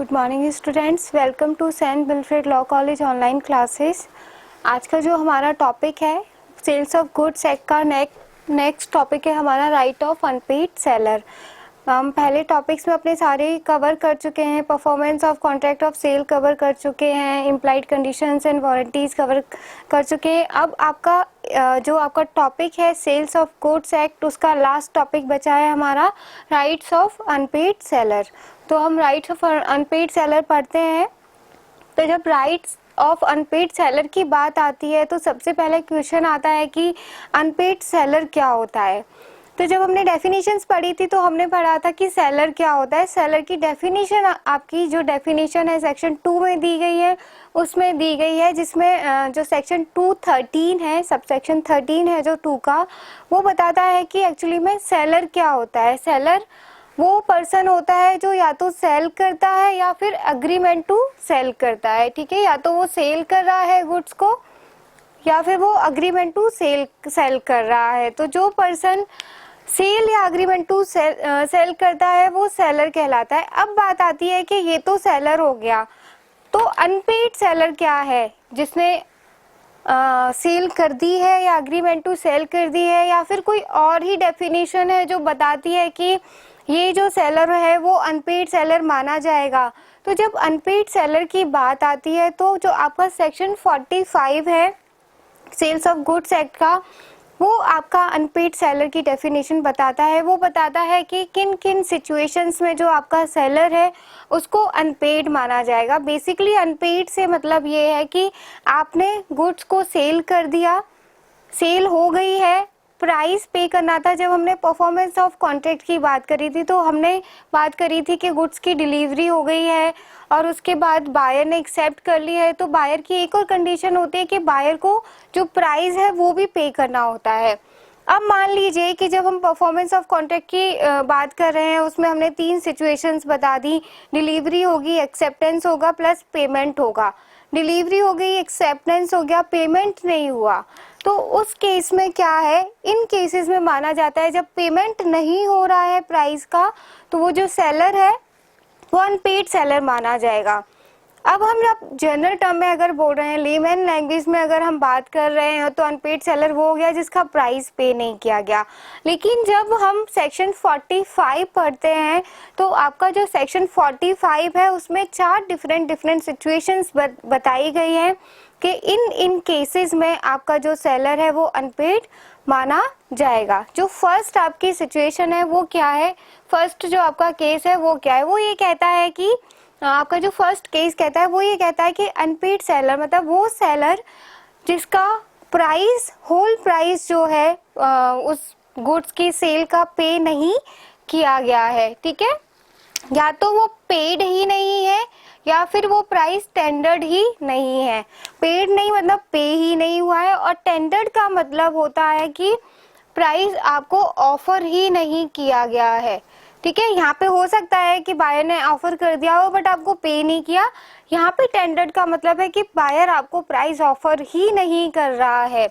Good morning students, welcome to Saint Wilfred Law College online classes. आज का जो हमारा टॉपिक है सेल्स ऑफ गुड्स एक्ट का नेक्स्ट टॉपिक है हमारा राइट ऑफ अनपेड सेलर। हम पहले टॉपिक्स में अपने सारे कवर कर चुके हैं, performance of contract of sale cover कर चुके हैं, implied conditions and warranties cover कर चुके हैं। अब आपका टॉपिक है सेल्स ऑफ गुड्स एक्ट, उसका लास्ट टॉपिक बचा है हमारा राइट्स ऑफ अनपेड सेलर। तो हम राइट्स ऑफ अनपेड सेलर पढ़ते हैं। तो जब राइट्स ऑफ अनपेड सेलर की बात आती है तो सबसे पहले क्वेश्चन आता है कि अनपेड सेलर क्या होता है। तो जब हमने डेफिनेशंस पढ़ी थी तो हमने पढ़ा था कि सेलर क्या होता है। सेलर की डेफिनेशन, आपकी जो डेफिनेशन है सेक्शन 2 में दी गई है, उसमें दी गई है, जिसमें जो सेक्शन 213 है, सब सेक्शन 13 है जो 2 का, वो बताता है कि एक्चुअली में सेलर क्या होता है। सेलर वो पर्सन होता है जो या तो सेल करता है या फिर अग्रीमेंट टू सेल करता है। ठीक है, या तो वो सेल कर रहा है गुड्स को या फिर वो अग्रीमेंट टू सेल कर रहा है। तो जो पर्सन सेल या अग्रीमेंट टू सेल करता है वो सेलर कहलाता है। अब बात आती है कि ये तो सेलर हो गया, तो अनपेड सेलर क्या है, जिसने सेल कर दी है या अग्रीमेंट टू सेल कर दी है, या फिर कोई और ही डेफिनेशन है जो बताती है कि ये जो सेलर है वो अनपेड सेलर माना जाएगा। तो जब अनपेड सेलर की बात आती है तो जो आपका सेक्शन 45 है सेल्स ऑफ गुड्स एक्ट का, वो आपका अनपेड सेलर की डेफिनेशन बताता है। वो बताता है कि किन किन सिचुएशंस में जो आपका सेलर है उसको अनपेड माना जाएगा। बेसिकली अनपेड से मतलब ये है कि आपने गुड्स को सेल कर दिया, सेल हो गई है, प्राइस पे करना था। जब हमने परफॉर्मेंस ऑफ कॉन्ट्रैक्ट की बात करी थी तो हमने बात करी थी कि गुड्स की डिलीवरी हो गई है और उसके बाद बायर ने एक्सेप्ट कर ली है। तो बायर की एक और कंडीशन होती है कि बायर को जो प्राइस है वो भी पे करना होता है। अब मान लीजिए कि जब हम परफॉर्मेंस ऑफ कॉन्ट्रैक्ट की बात कर रहे हैं, उसमें हमने 3 सिचुएशंस बता दी, डिलीवरी होगी, एक्सेप्टेंस होगा, प्लस पेमेंट होगा। डिलीवरी हो गई, एक्सेप्टेंस हो गया, पेमेंट नहीं हुआ, तो उस केस में क्या है, इन केसेस में माना जाता है जब पेमेंट नहीं हो रहा है प्राइस का, तो वो जो सेलर है वो अनपेड सेलर माना जाएगा। अब हम जब जनरल टर्म में अगर बोल रहे हैं, लेमैन लैंग्वेज में अगर हम बात कर रहे हैं, तो अनपेड सेलर वो हो गया जिसका प्राइस पे नहीं किया गया। लेकिन जब हम सेक्शन 45 पढ़ते हैं तो आपका जो सेक्शन 45 है उसमें 4 डिफरेंट सिचुएशंस बताई गई हैं कि इन केसेस में आपका जो सेलर है वो अनपेड माना जाएगा। जो फर्स्ट आपकी सिचुएशन है वो क्या है, फर्स्ट जो आपका केस है वो क्या है, वो ये कहता है कि आपका जो फर्स्ट केस कहता है वो ये कहता है कि अनपेड सेलर मतलब वो सेलर जिसका प्राइस, होल प्राइस जो है उस गुड्स की सेल का पे नहीं किया गया है। ठीक है, या तो वो पेड ही नहीं है या फिर वो प्राइस टेंडर्ड ही नहीं है। पेड नहीं मतलब पे ही नहीं हुआ है, और टेंडर्ड का मतलब होता है कि प्राइस आपको ऑफर ही नहीं किया गया है। ठीक है, यहाँ पे हो सकता है कि बायर ने ऑफर कर दिया हो बट आपको पे नहीं किया। यहाँ पे टेंडर्ड का मतलब है कि बायर आपको प्राइस ऑफर ही नहीं कर रहा है।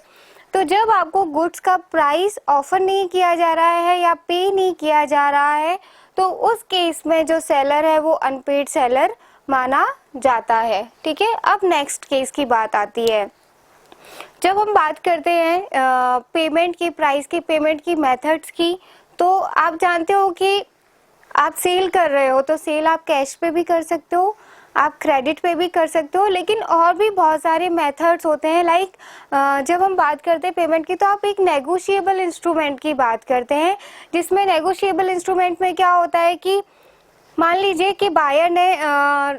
तो जब आपको गुड्स का प्राइस ऑफर नहीं किया जा रहा है या पे नहीं किया जा रहा है, तो उस केस में जो सेलर है वो अनपेड सेलर माना जाता है। ठीक है, अब नेक्स्ट केस की बात आती है। जब हम बात करते हैं पेमेंट की, प्राइस की, पेमेंट की मेथड्स की, तो आप जानते हो कि आप सेल कर रहे हो तो सेल आप कैश पे भी कर सकते हो, आप क्रेडिट पे भी कर सकते हो, लेकिन और भी बहुत सारे मेथड्स होते हैं। लाइक जब हम बात करते हैं पेमेंट की तो आप एक नेगोशिएबल इंस्ट्रूमेंट की बात करते हैं, जिसमें नेगोशिएबल इंस्ट्रूमेंट में क्या होता है कि मान लीजिए कि बायर ने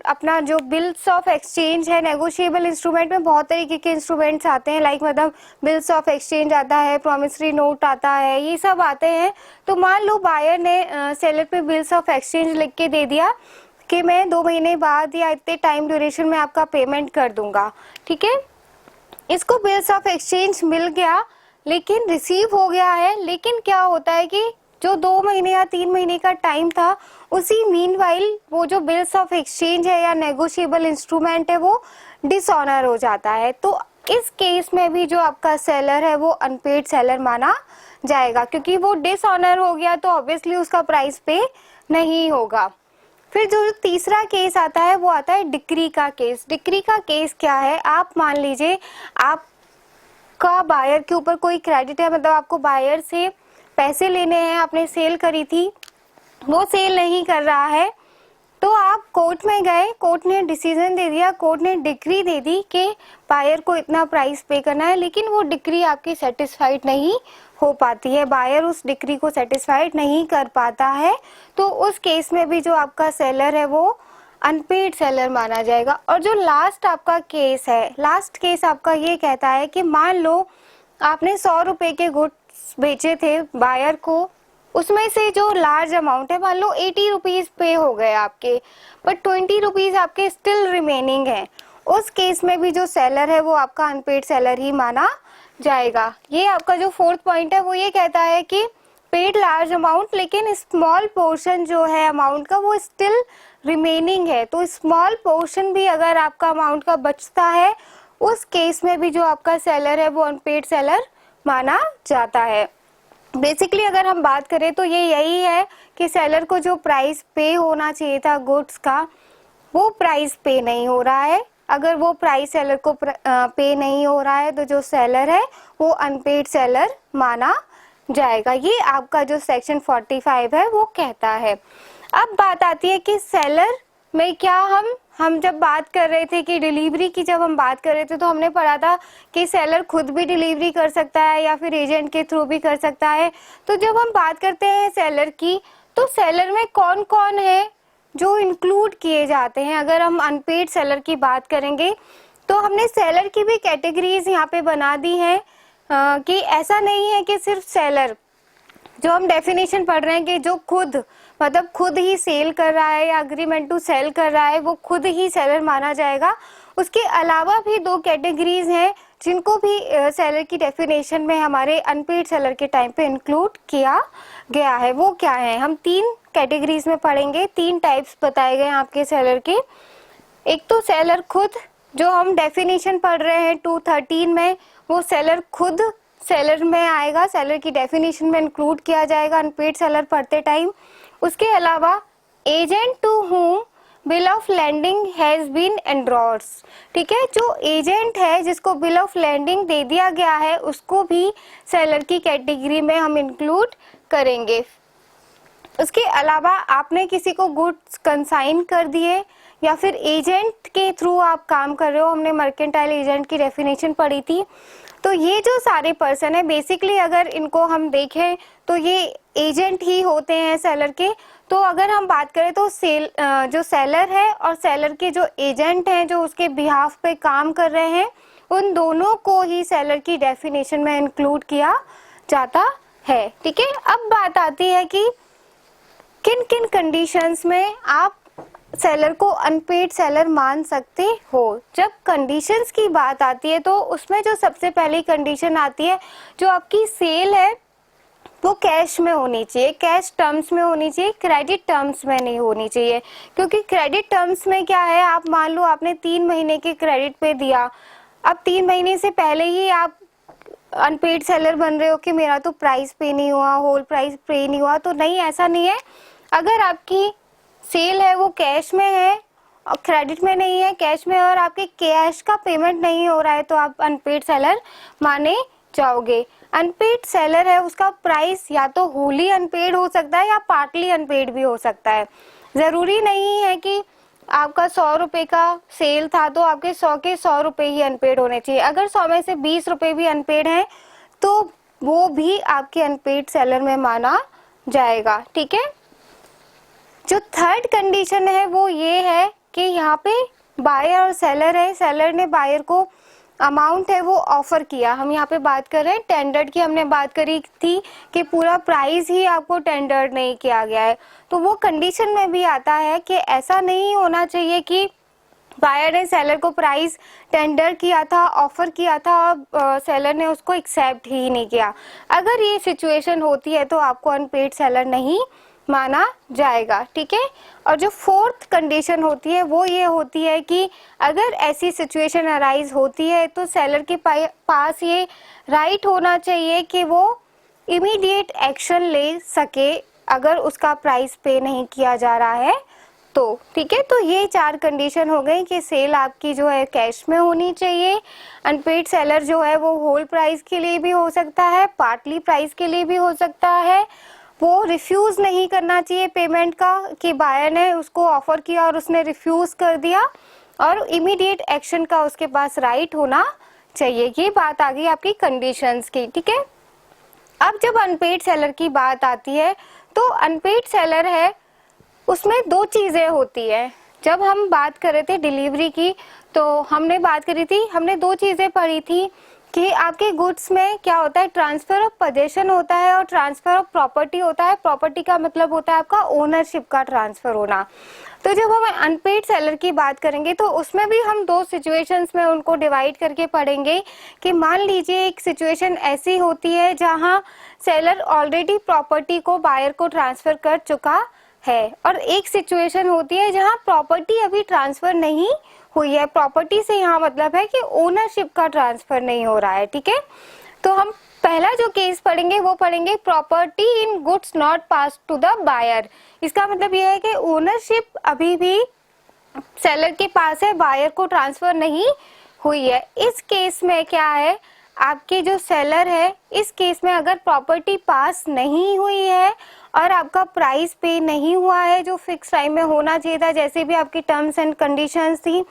अपना जो बिल्स ऑफ एक्सचेंज है, नेगोशिएबल इंस्ट्रूमेंट में बहुत तरीके के इंस्ट्रूमेंट्स आते हैं, लाइक मतलब बिल्स ऑफ एक्सचेंज आता है, प्रॉमिसरी नोट आता है, ये सब आते हैं। तो मान लो बायर ने सेलर पे बिल्स ऑफ एक्सचेंज लिख के दे दिया कि मैं 2 महीने बाद या इतने टाइम ड्यूरेशन में आपका पेमेंट कर दूंगा। ठीक है, इसको बिल्स ऑफ एक्सचेंज मिल गया लेकिन रिसीव हो गया है, लेकिन क्या होता है कि जो 2 महीने या 3 महीने का टाइम था, उसी मीनवाइल वो जो बिल्स ऑफ एक्सचेंज है या नेगोशिएबल इंस्ट्रूमेंट है वो डिसऑनर हो जाता है। तो इस केस में भी जो आपका सेलर है वो अनपेड सेलर माना जाएगा, क्योंकि वो डिसऑनर हो गया तो ऑब्वियसली उसका प्राइस पे नहीं होगा। फिर जो तीसरा केस आता है वो आता है डिक्री का केस। डिक्री का केस क्या है, आप मान लीजिए आपका बायर के ऊपर कोई क्रेडिट है, मतलब आपको बायर से पैसे लेने हैं, आपने सेल करी थी, वो सेल नहीं कर रहा है, तो आप कोर्ट में गए, कोर्ट ने डिसीजन दे दिया, कोर्ट ने डिक्री दे दी कि बायर को इतना प्राइस पे करना है, लेकिन वो डिक्री आपकी सेटिस्फाइड नहीं हो पाती है, बायर उस डिक्री को सेटिस्फाइड नहीं कर पाता है, तो उस केस में भी जो आपका सेलर है वो अनपेड सेलर माना जाएगा। और जो लास्ट आपका केस है, लास्ट केस आपका ये कहता है कि मान लो आपने 100 रुपए के गुड्स बेचे थे बायर को, उसमें से जो लार्ज अमाउंट है, मान लो 80 रुपीज पे हो गए आपके, बट 20 रुपीज आपके स्टिल रिमेनिंग है, उस केस में भी जो सेलर है वो आपका अनपेड सेलर ही माना जाएगा। ये आपका जो फोर्थ पॉइंट है वो ये कहता है कि पेड लार्ज अमाउंट, लेकिन स्मॉल पोर्शन जो है अमाउंट का वो स्टिल रिमेनिंग है, तो स्मॉल पोर्शन भी अगर आपका अमाउंट का बचता है, उस केस में भी जो आपका सेलर है वो अनपेड सेलर माना जाता है। बेसिकली अगर हम बात करें तो ये यही है कि सेलर को जो प्राइस पे होना चाहिए था गुड्स का, वो प्राइस पे नहीं हो रहा है। अगर वो प्राइस सेलर को पे नहीं हो रहा है तो जो सेलर है वो अनपेड सेलर माना जाएगा। ये आपका जो सेक्शन 45 है वो कहता है। अब बात आती है कि सेलर में क्या हम जब बात कर रहे थे कि डिलीवरी की जब हम बात कर रहे थे तो हमने पढ़ा था कि सेलर खुद भी डिलीवरी कर सकता है या फिर एजेंट के थ्रू भी कर सकता है। तो जब हम बात करते हैं सेलर की, तो सेलर में कौन कौन है जो इंक्लूड किए जाते हैं। अगर हम अनपेड सेलर की बात करेंगे तो हमने सेलर की भी कैटेगरीज यहाँ पे बना दी हैं कि ऐसा नहीं है कि सिर्फ सेलर, जो हम डेफिनेशन पढ़ रहे हैं कि जो खुद ही सेल कर रहा है या अग्रीमेंट टू सेल कर रहा है वो खुद ही सेलर माना जाएगा। उसके अलावा भी दो कैटेगरीज हैं जिनको भी सेलर की डेफिनेशन में हमारे अनपेड सेलर के टाइम पे इंक्लूड किया गया है। वो क्या है, हम 3 कैटेगरीज में पढ़ेंगे, 3 टाइप्स बताए गए हैं आपके सेलर के। एक तो सेलर खुद, जो हम डेफिनेशन पढ़ रहे हैं 213 में, वो सेलर खुद सेलर में आएगा, सेलर की डेफिनेशन में इंक्लूड किया जाएगा अनपेड सेलर पढ़ते टाइम। उसके अलावा agent to whom bill of lading has been endorsed, ठीक है, जो एजेंट है जिसको बिल ऑफ लैंडिंग दे दिया गया है उसको भी सेलर की कैटेगरी में हम इंक्लूड करेंगे। उसके अलावा आपने किसी को गुड्स कंसाइन कर दिए या फिर एजेंट के थ्रू आप काम कर रहे हो, हमने मर्केंटाइल एजेंट की डेफिनेशन पढ़ी थी। तो ये जो सारे पर्सन है बेसिकली अगर इनको हम देखें तो ये एजेंट ही होते हैं सेलर के। तो अगर हम बात करें तो जो सेलर है और सेलर के जो एजेंट हैं जो उसके बिहाफ पे काम कर रहे हैं, उन दोनों को ही सेलर की डेफिनेशन में इंक्लूड किया जाता है, ठीक है। अब बात आती है कि किन किन कंडीशंस में आप सेलर को अनपेड सेलर मान सकते हो। जब कंडीशंस की बात आती है तो उसमें जो सबसे पहली कंडीशन आती है, जो आपकी सेल है वो कैश में होनी चाहिए, कैश टर्म्स में होनी चाहिए, क्रेडिट टर्म्स में नहीं होनी चाहिए। क्योंकि क्रेडिट टर्म्स में क्या है, आप मान लो आपने 3 महीने के क्रेडिट पे दिया, अब 3 महीने से पहले ही आप अनपेड सेलर बन रहे हो कि मेरा तो प्राइस पे नहीं हुआ, होल प्राइस पे नहीं हुआ, तो नहीं, ऐसा नहीं है। अगर आपकी सेल है वो कैश में है और क्रेडिट में नहीं है, कैश में है और आपके कैश का पेमेंट नहीं हो रहा है, तो आप अनपेड सेलर माने जाओगे। अनपेड सेलर है उसका प्राइस या तो होली अनपेड हो सकता है या पार्टली अनपेड भी हो सकता है। जरूरी नहीं है कि आपका 100 रुपए का सेल था तो आपके 100 के 100 रुपए ही अनपेड होने चाहिए। अगर 100 में से 20 रुपए भी अनपेड हैं तो वो भी आपके अनपेड सेलर में माना जाएगा, ठीक है। जो थर्ड कंडीशन है वो ये है कि यहाँ पे बायर और सेलर है, सेलर ने बायर को अमाउंट है वो ऑफर किया। हम यहाँ पे बात कर रहे हैं टेंडर्ड की, हमने बात करी थी कि पूरा प्राइस ही आपको टेंडर्ड नहीं किया गया है। तो वो कंडीशन में भी आता है कि ऐसा नहीं होना चाहिए कि बायर ने सेलर को प्राइस टेंडर किया था, ऑफर किया था और सेलर ने उसको एक्सेप्ट ही नहीं किया। अगर ये सिचुएशन होती है तो आपको अनपेड सेलर नहीं माना जाएगा, ठीक है। और जो फोर्थ कंडीशन होती है वो ये होती है कि अगर ऐसी सिचुएशन अराइज होती है तो सेलर के पास ये राइट होना चाहिए कि वो इमीडिएट एक्शन ले सके अगर उसका प्राइस पे नहीं किया जा रहा है तो ठीक है, तो ये 4 कंडीशन हो गई कि सेल आपकी जो है कैश में होनी चाहिए, अनपेड सेलर जो है वो होल प्राइस के लिए भी हो सकता है, पार्टली प्राइस के लिए भी हो सकता है, वो रिफ्यूज नहीं करना चाहिए पेमेंट का कि बायर ने उसको ऑफर किया और उसने रिफ्यूज कर दिया, और इमीडिएट एक्शन का उसके पास राइट होना चाहिए। ये बात आ गई आपकी कंडीशंस की। ठीक है, अब जब अनपेड सेलर की बात आती है तो अनपेड सेलर है उसमें 2 चीजें होती है। जब हम बात कर रहे थे डिलीवरी की तो हमने बात करी थी, हमने 2 चीजें पढ़ी थी कि आपके गुड्स में क्या होता है, ट्रांसफर ऑफ पोजेशन होता है और ट्रांसफर ऑफ प्रॉपर्टी होता है। प्रॉपर्टी का मतलब होता है आपका ओनरशिप का ट्रांसफर होना। तो जब हम अनपेड सेलर की बात करेंगे तो उसमें भी हम 2 सिचुएशंस में उनको डिवाइड करके पढ़ेंगे कि मान लीजिए एक सिचुएशन ऐसी होती है जहां सेलर ऑलरेडी प्रॉपर्टी को बायर को ट्रांसफर कर चुका है, और एक सिचुएशन होती है जहां प्रॉपर्टी अभी ट्रांसफर नहीं हुई है। प्रॉपर्टी से यहाँ मतलब है कि ओनरशिप का ट्रांसफर नहीं हो रहा है। ठीक है, तो हम पहला जो केस पढ़ेंगे वो पढ़ेंगे property in goods not pass to the buyer. इसका मतलब यह है कि ओनरशिप अभी भी सेलर के पास है, बायर को ट्रांसफर नहीं हुई है। इस केस में क्या है, आपके जो सेलर है इस केस में अगर प्रॉपर्टी पास नहीं हुई है और आपका प्राइस पे नहीं हुआ है जो फिक्स टाइम में होना चाहिए था, जैसे भी आपकी टर्म्स एंड कंडीशंस थी,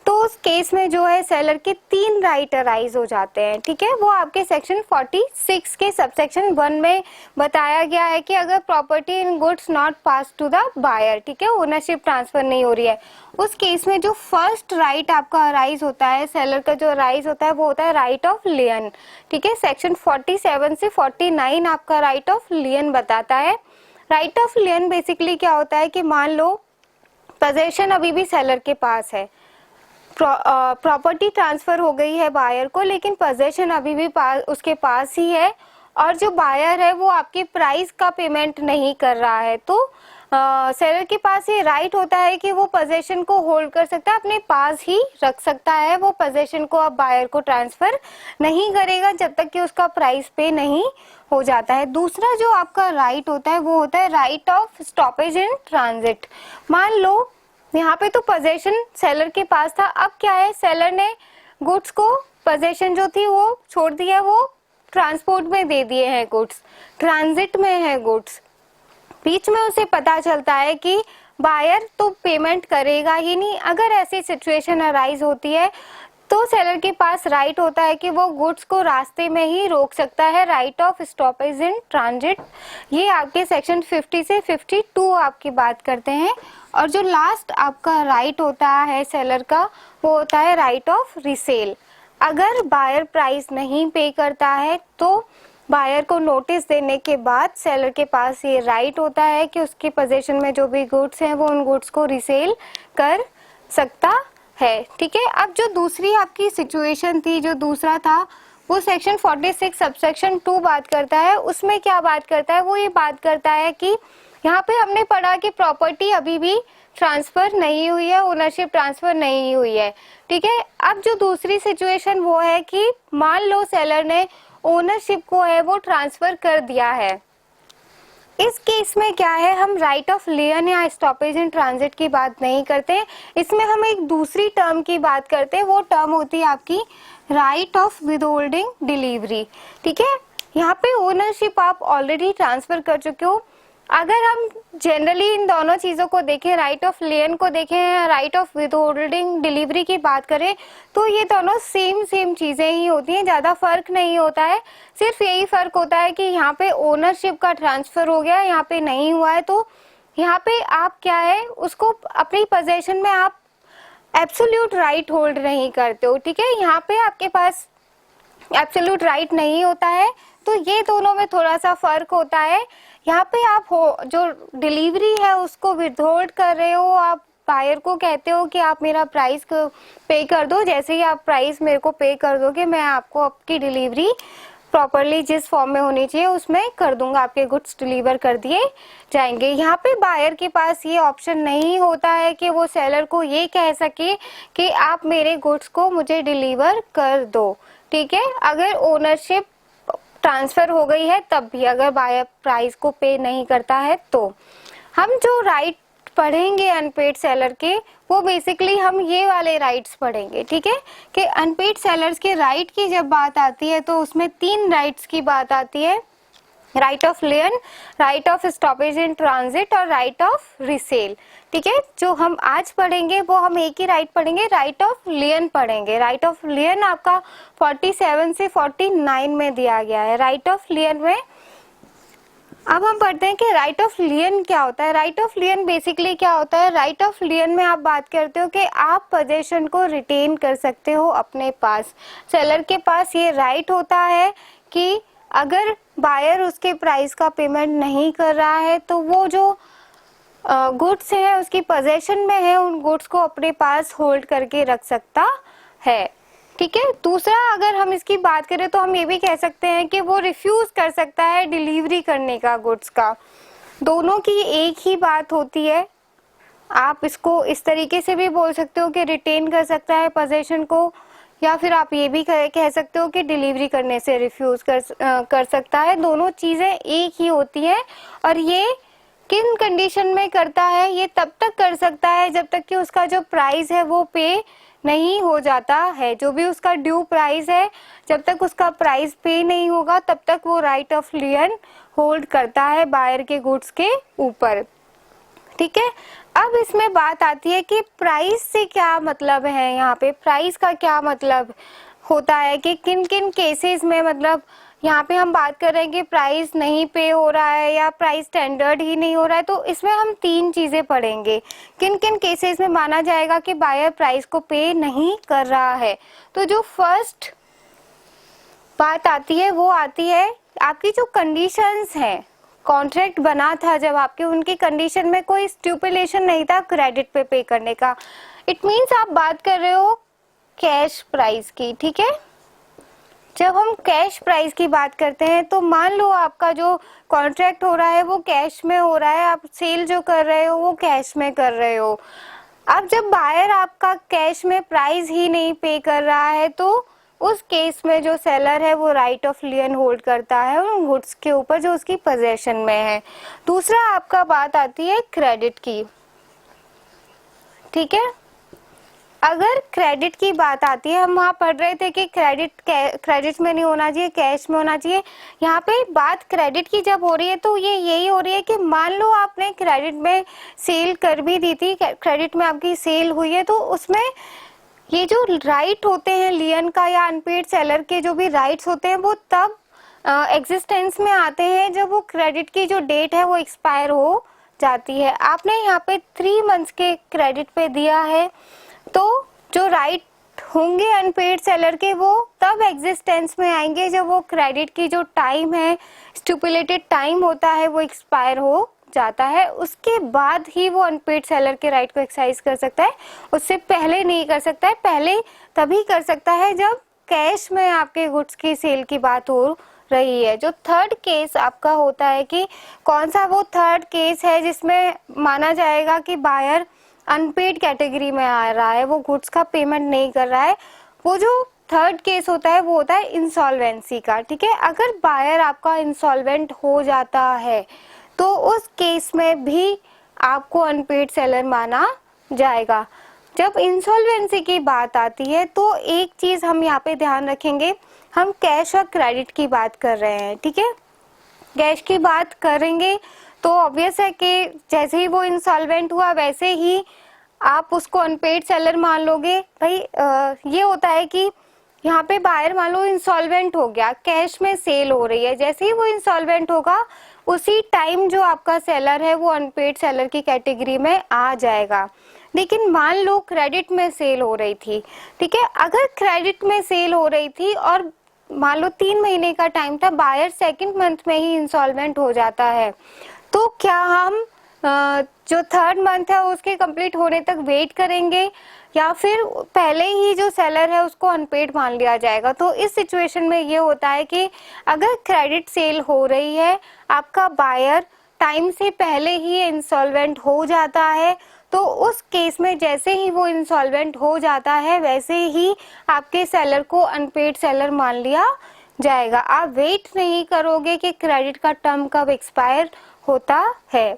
तो उस केस में जो है सेलर के 3 राइट अराइज हो जाते हैं। ठीक है, वो आपके सेक्शन 46 के सबसेक्शन 1 में बताया गया है कि अगर property in goods not pass to the buyer, ठीक है, ओनरशिप ट्रांसफर नहीं हो रही है, उस केस में जो फर्स्ट राइट आपका अराइज होता है, सेलर का जो अराइज होता है वो होता है राइट ऑफ लियन। ठीक है, सेक्शन 47 से 49 आपका राइट ऑफ लियन बताता है। राइट ऑफ लियन बेसिकली क्या होता है कि मान लो पोजेशन अभी भी सेलर के पास है, प्रॉपर्टी ट्रांसफर हो गई है बायर को, लेकिन पोजेशन अभी भी उसके पास ही है, और जो बायर है वो आपके प्राइस का पेमेंट नहीं कर रहा है, तो सेलर के पास ये राइट होता है कि वो पोजेशन को होल्ड कर सकता है, अपने पास ही रख सकता है। वो पोजेशन को अब बायर को ट्रांसफर नहीं करेगा जब तक कि उसका प्राइस पे नहीं हो जाता है। दूसरा जो आपका राइट होता है वो होता है right of stoppage in transit. मान लो यहाँ पे तो पोजेशन सेलर के पास था, अब क्या है, सेलर ने गुड्स को पोजेशन जो थी वो छोड़ दिया, वो ट्रांसपोर्ट में दे दिए हैं गुड्स, ट्रांजिट में है गुड्स। बीच में उसे पता चलता है कि बायर तो पेमेंट करेगा ही नहीं। अगर ऐसी सिचुएशन अराइज होती है तो सेलर के पास राइट होता है कि वो गुड्स को रास्ते में ही रोक सकता है, right of stoppage in transit. ये आपके सेक्शन 50 से 52 आपकी बात करते हैं। और जो लास्ट आपका राइट होता है सेलर का वो होता है राइट ऑफ रिसेल। अगर बायर प्राइस नहीं पे करता है तो बायर को नोटिस देने के बाद सेलर के पास ये राइट होता है कि उसकी पोजीशन में जो भी गुड्स हैं वो उन गुड्स को रिसेल कर सकता है। ठीक है, अब जो दूसरी आपकी सिचुएशन थी, जो दूसरा था वो सेक्शन 46 सबसेक्शन 2 बात करता है। उसमें क्या बात करता है, वो ये बात करता है कि यहाँ पे हमने पढ़ा कि प्रॉपर्टी अभी भी ट्रांसफर नहीं हुई है, ओनरशिप ट्रांसफर नहीं हुई है। ठीक है, अब जो दूसरी सिचुएशन वो है कि मान लो सेलर ने ओनरशिप को है वो ट्रांसफर कर दिया है। इस केस में क्या है, हम राइट ऑफ लियन या स्टॉपेज इन ट्रांजिट की बात नहीं करते, इसमें हम एक दूसरी टर्म की बात करते हैं। वो टर्म होती है आपकी राइट ऑफ विदहोल्डिंग डिलीवरी। ठीक है, यहाँ पे ओनरशिप आप ऑलरेडी ट्रांसफर कर चुके हो। अगर हम जनरली इन दोनों चीज़ों को देखें, राइट ऑफ लियन को देखें या राइट ऑफ विदहोल्डिंग डिलीवरी की बात करें, तो ये दोनों सेम चीज़ें ही होती हैं, ज़्यादा फर्क नहीं होता है। सिर्फ यही फर्क होता है कि यहाँ पे ओनरशिप का ट्रांसफ़र हो गया, यहाँ पे नहीं हुआ है, तो यहाँ पे आप क्या है उसको अपनी पोजीशन में आप एब्सोल्यूट राइट होल्ड नहीं करते हो। ठीक है, यहाँ पे आपके पास एब्सोल्यूट राइट नहीं होता है, तो ये दोनों में थोड़ा सा फर्क होता है। यहाँ पे आप जो डिलीवरी है उसको विदहोल्ड कर रहे हो, आप बायर को कहते हो कि आप मेरा प्राइस पे कर दो, जैसे ही आप प्राइस मेरे को पे कर दोगे मैं आपको आपकी डिलीवरी प्रॉपरली जिस फॉर्म में होनी चाहिए उसमें कर दूंगा, आपके गुड्स डिलीवर कर दिए जाएंगे। यहाँ पे बायर के पास ये ऑप्शन नहीं होता है कि वो सेलर को ये कह सके कि आप मेरे गुड्स को मुझे डिलीवर कर दो। ठीक है, अगर ओनरशिप ट्रांसफर हो गई है तब भी, अगर बायर प्राइस को पे नहीं करता है तो। हम जो राइट पढ़ेंगे अनपेड सेलर के, वो बेसिकली हम ये वाले राइट्स पढ़ेंगे, ठीक है। कि अनपेड सेलर्स के राइट की जब बात आती है तो उसमें 3 राइट्स की बात आती है, right of लियन, right of stoppage in transit और राइट ऑफ रिसेल, ठीक है। जो हम आज पढ़ेंगे वो हम एक ही राइट पढ़ेंगे, राइट ऑफ लियन पढ़ेंगे। राइट ऑफ लियन आपका 47 से 49 में दिया गया है, राइट ऑफ लियन में। अब हम पढ़ते हैं कि राइट ऑफ लियन क्या होता है। राइट ऑफ लियन बेसिकली क्या होता है, राइट ऑफ लियन में आप बात करते हो कि आप पोजीशन को रिटेन कर सकते हो अपने पास। सेलर के पास ये राइट होता है कि अगर बायर उसके प्राइस का पेमेंट नहीं कर रहा है तो वो जो गुड्स है उसकी पोजीशन में है, उन गुड्स को अपने पास होल्ड करके रख सकता है, ठीक है। दूसरा, अगर हम इसकी बात करें तो हम ये भी कह सकते हैं कि वो रिफ्यूज कर सकता है डिलीवरी करने का गुड्स का। दोनों की एक ही बात होती है। आप इसको इस तरीके से भी बोल सकते हो कि रिटेन कर सकता है पोजीशन को, या फिर आप ये भी कह सकते हो कि डिलीवरी करने से रिफ्यूज कर सकता है। दोनों चीजें एक ही होती हैं। और ये किन कंडीशन में करता है, ये तब तक कर सकता है जब तक कि उसका जो प्राइस है वो पे नहीं हो जाता है। जो भी उसका ड्यू प्राइस है, जब तक उसका प्राइस पे नहीं होगा तब तक वो राइट ऑफ लियन होल्ड करता है बायर के गुड्स के ऊपर, ठीक है। अब इसमें बात आती है कि प्राइस से क्या मतलब है। यहाँ पे प्राइस का क्या मतलब होता है कि किन किन केसेस में, मतलब यहाँ पे हम बात कर रहे हैं कि प्राइस नहीं पे हो रहा है या प्राइस स्टैंडर्ड ही नहीं हो रहा है, तो इसमें हम 3 चीजें पढ़ेंगे। किन किन केसेस में माना जाएगा कि बायर प्राइस को पे नहीं कर रहा है। तो जो फर्स्ट बात आती है वो आती है आपकी जो कंडीशंस हैं, कॉन्ट्रैक्ट बना था जब आपके, उनकी कंडीशन में कोई स्टिपुलेशन नहीं था क्रेडिट पे करने का। इट मीन्स आप बात कर रहे हो कैश प्राइस की, ठीक है। जब हम कैश प्राइस की बात करते हैं तो मान लो आपका जो कॉन्ट्रैक्ट हो रहा है वो कैश में हो रहा है, आप सेल जो कर रहे हो वो कैश में कर रहे हो। अब जब बायर आपका कैश में प्राइस ही नहीं पे कर रहा है तो उस केस में जो सेलर है वो राइट ऑफ लियन होल्ड करता है उन गुड्स के ऊपर जो उसकी पोजीशन में है। दूसरा आपका बात आती है क्रेडिट की, ठीक है। अगर क्रेडिट की बात आती है, हम वहाँ पढ़ रहे थे कि क्रेडिट में नहीं होना चाहिए, कैश में होना चाहिए। यहाँ पे बात क्रेडिट की जब हो रही है तो ये यही हो रही है कि मान लो आपने क्रेडिट में सेल कर भी दी थी, क्रेडिट में आपकी सेल हुई है, तो उसमें ये जो राइट होते हैं लियन का या अनपेड सेलर के जो भी राइट्स होते हैं वो तब एग्जिस्टेंस में आते हैं जब वो क्रेडिट की जो डेट है वो एक्सपायर हो जाती है। आपने यहाँ पे 3 मंथ्स के क्रेडिट पे दिया है तो जो राइट होंगे अनपेड सेलर के वो तब एग्जिस्टेंस में आएंगे जब वो क्रेडिट की जो टाइम है, स्टिपुलेटेड टाइम होता है, वो एक्सपायर हो जाता है। उसके बाद ही वो अनपेड सेलर के राइट को एक्सरसाइज कर सकता है, उससे पहले नहीं कर सकता है। पहले तभी कर सकता है जब कैश में आपके गुड्स की सेल की बात हो रही है। जो थर्ड केस आपका होता है कि कौन सा वो थर्ड केस है जिसमें माना जाएगा कि बायर अनपेड कैटेगरी में आ रहा है, वो गुड्स का पेमेंट नहीं कर रहा है। वो जो थर्ड केस होता है वो होता है इंसॉल्वेंसी का, ठीक है। अगर बायर आपका इंसॉल्वेंट हो जाता है तो उस केस में भी आपको अनपेड सेलर माना जाएगा। जब इंसॉल्वेंसी की बात आती है तो एक चीज हम यहाँ पे ध्यान रखेंगे, हम कैश और क्रेडिट की बात कर रहे हैं, ठीक है। कैश की बात करेंगे तो ऑब्वियस है कि जैसे ही वो इंसॉल्वेंट हुआ वैसे ही आप उसको अनपेड सेलर मान लोगे। भाई ये होता है कि यहाँ पे बायर मान लो इंसॉल्वेंट हो गया, कैश में सेल हो रही है, जैसे ही वो इंसॉल्वेंट होगा उसी टाइम जो आपका सेलर है वो अनपेड सेलर की कैटेगरी में आ जाएगा। लेकिन मान लो क्रेडिट में सेल हो रही थी, ठीक है। अगर क्रेडिट में सेल हो रही थी और मान लो 3 महीने का टाइम था, बायर 2nd मंथ में ही इंसॉल्वेंट हो जाता है, तो क्या हम जो 3rd मंथ है उसके कंप्लीट होने तक वेट करेंगे या फिर पहले ही जो सेलर है उसको अनपेड मान लिया जाएगा। तो इस सिचुएशन में ये होता है कि अगर क्रेडिट सेल हो रही है, आपका बायर टाइम से पहले ही इंसॉल्वेंट हो जाता है, तो उस केस में जैसे ही वो इंसॉल्वेंट हो जाता है वैसे ही आपके सेलर को अनपेड सेलर मान लिया जाएगा। आप वेट नहीं करोगे कि क्रेडिट का टर्म कब एक्सपायर होता है।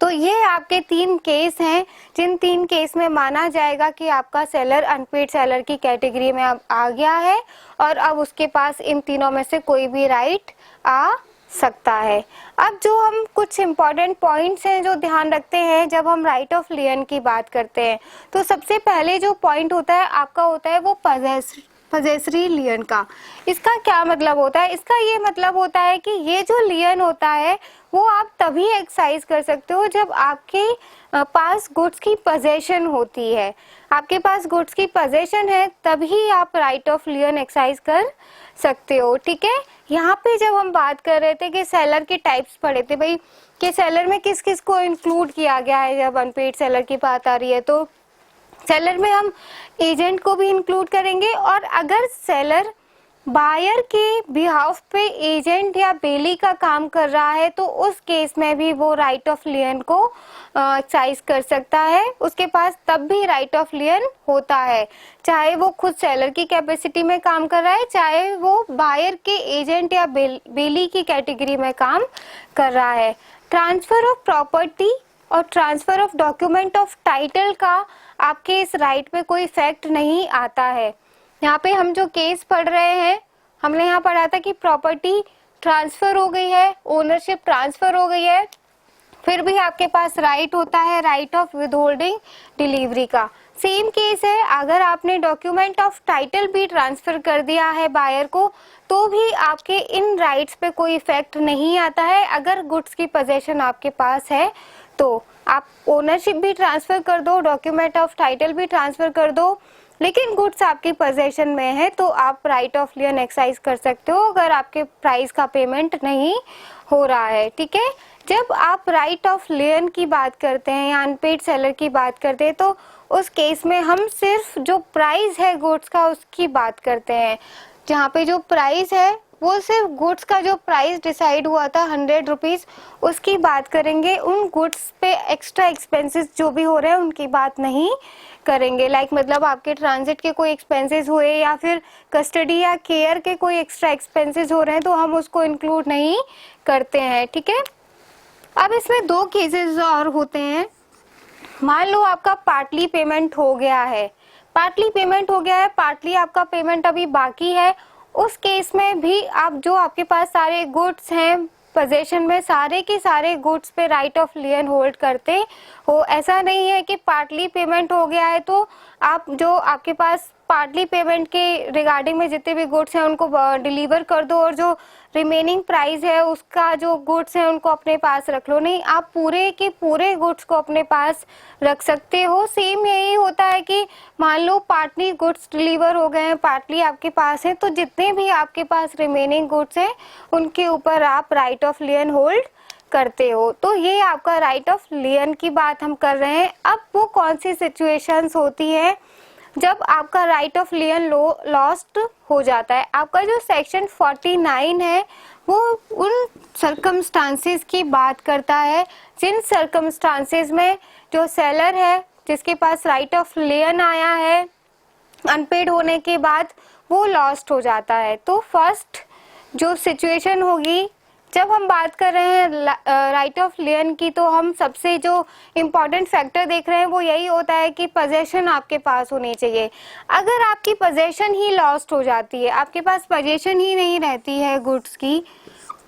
तो ये आपके 3 केस हैं जिन 3 केस में माना जाएगा कि आपका सेलर अनपेड सेलर की कैटेगरी में अब आ गया है और अब उसके पास इन तीनों में से कोई भी राइट आ सकता है। अब जो हम कुछ इम्पॉर्टेंट पॉइंट्स हैं जो ध्यान रखते हैं जब हम राइट ऑफ लियन की बात करते हैं, तो सबसे पहले जो पॉइंट होता है आपका होता है वो पजेसरी लियन का। इसका क्या मतलब होता है? इसका ये मतलब होता है कि ये जो लियन होता है वो आप तभी एक्सरसाइज कर सकते हो जब आपके पास गुड्स की पोजेशन होती है। आपके पास गुड्स की पोजेशन है तभी आप राइट ऑफ लियन एक्सरसाइज कर सकते हो। ठीक है, यहाँ पे जब हम बात कर रहे थे कि सेलर के टाइप्स पढ़े थे भाई, कि सेलर में किस किस को इंक्लूड किया गया है। जब अनपेड सेलर की बात आ रही है तो सेलर में हम एजेंट को भी इंक्लूड करेंगे, और अगर सेलर बायर के बिहाफ पे एजेंट या बेली का काम कर रहा है तो उस केस में भी वो राइट ऑफ लियन को एक्सरसाइज कर सकता है। उसके पास तब भी राइट ऑफ लियन होता है, चाहे वो खुद सेलर की कैपेसिटी में काम कर रहा है, चाहे वो बायर के एजेंट या बेली की कैटेगरी में काम कर रहा है। ट्रांसफर ऑफ प्रॉपर्टी और transfer of document of title का आपके इस राइट पे कोई इफेक्ट नहीं आता है। यहाँ पे हम जो केस पढ़ रहे हैं, हमने यहाँ पढ़ा था कि प्रॉपर्टी ट्रांसफर हो गई है, ओनरशिप ट्रांसफर हो गई है, फिर भी आपके पास राइट होता है राइट ऑफ विदहोल्डिंग डिलीवरी का। सेम केस है, अगर आपने डॉक्यूमेंट ऑफ टाइटल भी ट्रांसफर कर दिया है बायर को तो भी आपके इन राइट्स पे कोई इफेक्ट नहीं आता है। अगर गुड्स की पोजेशन आपके पास है तो आप ओनरशिप भी ट्रांसफर कर दो, डॉक्यूमेंट ऑफ टाइटल भी ट्रांसफर कर दो, लेकिन गुड्स आपकी पोजेशन में है तो आप राइट ऑफ लियन एक्सरसाइज कर सकते हो अगर आपके प्राइस का पेमेंट नहीं हो रहा है। ठीक है, जब आप राइट ऑफ लियन की बात करते हैं या अनपेड सेलर की बात करते हैं तो उस केस में हम सिर्फ जो प्राइस है गुड्स का उसकी बात करते हैं। जहाँ पे जो प्राइस है वो सिर्फ गुड्स का जो प्राइस डिसाइड हुआ था 100 रुपीज़ उसकी बात करेंगे। उन गुड्स पे एक्स्ट्रा एक्सपेंसेस जो भी हो रहे हैं उनकी बात नहीं करेंगे। मतलब आपके ट्रांजिट के कोई एक्सपेंसेस हुए या फिर कस्टडी या केयर के कोई एक्स्ट्रा एक्सपेंसेस हो रहे हैं तो हम उसको इंक्लूड नहीं करते हैं। ठीक है, अब इसमें 2 केसेस और होते हैं। मान लो आपका पार्टली पेमेंट हो गया है, पार्टली आपका पेमेंट अभी बाकी है। उस केस में भी आप जो आपके पास सारे गुड्स हैं पोजेशन में, सारे के सारे गुड्स पे राइट ऑफ लियन होल्ड करते हो। ऐसा नहीं है कि पार्टली पेमेंट हो गया है तो आप जो आपके पास पार्टली पेमेंट के रिगार्डिंग में जितने भी गुड्स हैं उनको डिलीवर कर दो और जो रिमेनिंग प्राइस है उसका जो गुड्स हैं उनको अपने पास रख लो। नहीं, आप पूरे के पूरे गुड्स को अपने पास रख सकते हो। सेम यही होता है कि मान लो पार्टली गुड्स डिलीवर हो गए हैं, पार्टली आपके पास है, तो जितने भी आपके पास रिमेनिंग गुड्स हैं उनके ऊपर आप राइट ऑफ लियन होल्ड करते हो। तो ये आपका राइट ऑफ लियन की बात हम कर रहे हैं। अब वो कौन सी सिचुएशंस होती है जब आपका राइट ऑफ लियन लॉस्ट हो जाता है। आपका जो सेक्शन 49 है वो उन सर्कमस्टांसेस की बात करता है जिन सर्कमस्टांसेस में जो सेलर है जिसके पास राइट ऑफ लियन आया है अनपेड होने के बाद वो लॉस्ट हो जाता है। तो फर्स्ट जो सिचुएशन होगी जब हम बात कर रहे हैं राइट ऑफ लियन की, तो हम सबसे जो इम्पॉर्टेंट फैक्टर देख रहे हैं वो यही होता है कि पोजेशन आपके पास होनी चाहिए। अगर आपकी पोजेशन ही लॉस्ट हो जाती है, आपके पास पोजेशन ही नहीं रहती है गुड्स की,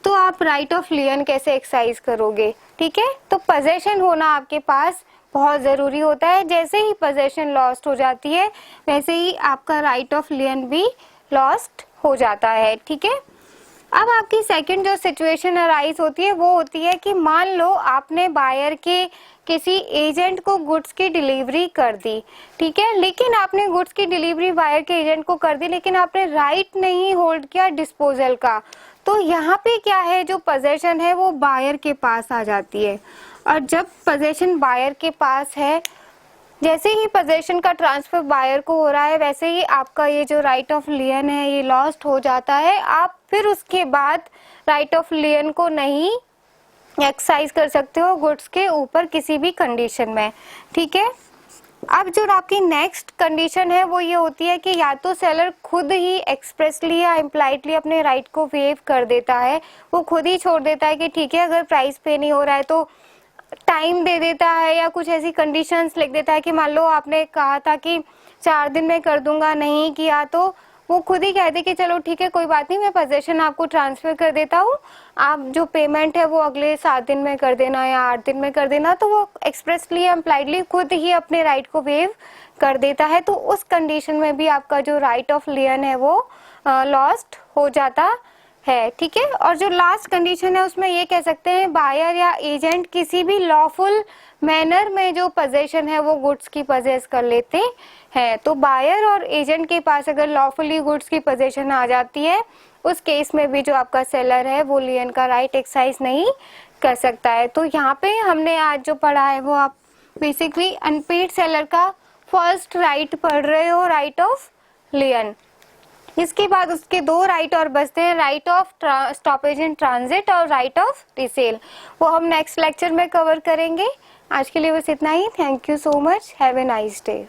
तो आप राइट ऑफ लियन कैसे एक्सरसाइज करोगे। ठीक है, तो पोजेशन होना आपके पास बहुत ज़रूरी होता है। जैसे ही पोजेशन लॉस्ट हो जाती है वैसे ही आपका राइट ऑफ लियन भी लॉस्ट हो जाता है। ठीक है, अब आपकी सेकंड जो सिचुएशन अराइज होती है वो होती है कि मान लो आपने बायर के किसी एजेंट को गुड्स की डिलीवरी कर दी। ठीक है, लेकिन आपने गुड्स की डिलीवरी बायर के एजेंट को कर दी लेकिन आपने राइट नहीं होल्ड किया डिस्पोजल का। तो यहाँ पे क्या है, जो पोजेशन है वो बायर के पास आ जाती है। और जब पोजेशन बायर के पास है, जैसे ही पोजेशन का ट्रांसफर बायर को हो रहा है वैसे ही आपका ये जो राइट ऑफ लियन है ये लॉस्ट हो जाता है। आप फिर उसके बाद राइट ऑफ लियन को नहीं एक्सरसाइज कर सकते हो गुड्स के ऊपर किसी भी कंडीशन में। ठीक है, अब जो आपकी नेक्स्ट कंडीशन है वो ये होती है कि या तो सेलर खुद ही एक्सप्रेसली या इम्प्लाइडली अपने राइट को वेव कर देता है, वो खुद ही छोड़ देता है कि ठीक है अगर प्राइस पे नहीं हो रहा है तो टाइम दे देता है या कुछ ऐसी कंडीशंस लिख देता है कि मान लो आपने कहा था कि 4 दिन में कर दूंगा, नहीं किया तो वो खुद ही कहते कि चलो ठीक है कोई बात नहीं, मैं पोजीशन आपको ट्रांसफर कर देता हूँ, आप जो पेमेंट है वो अगले 7 दिन में कर देना या 8 दिन में कर देना, तो वो एक्सप्रेसली एम्प्लाइडली खुद ही अपने राइट को वेव कर देता है। तो उस कंडीशन में भी आपका जो राइट ऑफ लियन है वो लॉस्ट हो जाता है, ठीक है। और जो लास्ट कंडीशन है उसमें ये कह सकते हैं बायर या एजेंट किसी भी लॉफुल मैनर में जो पोजेशन है वो गुड्स की पोजेस कर लेते हैं। तो बायर और एजेंट के पास अगर लॉफुली गुड्स की पोजेशन आ जाती है, उस केस में भी जो आपका सेलर है वो लियन का राइट एक्सरसाइज नहीं कर सकता है। तो यहाँ पे हमने आज जो पढ़ा है वो आप बेसिकली अनपेड सेलर का फर्स्ट राइट पढ़ रहे हो, राइट ऑफ लियन। इसके बाद उसके 2 राइट और बचते हैं, right of stoppage in transit और राइट ऑफ रीसेल। वो हम नेक्स्ट लेक्चर में कवर करेंगे। आज के लिए बस इतना ही। Thank you so much, have a nice day.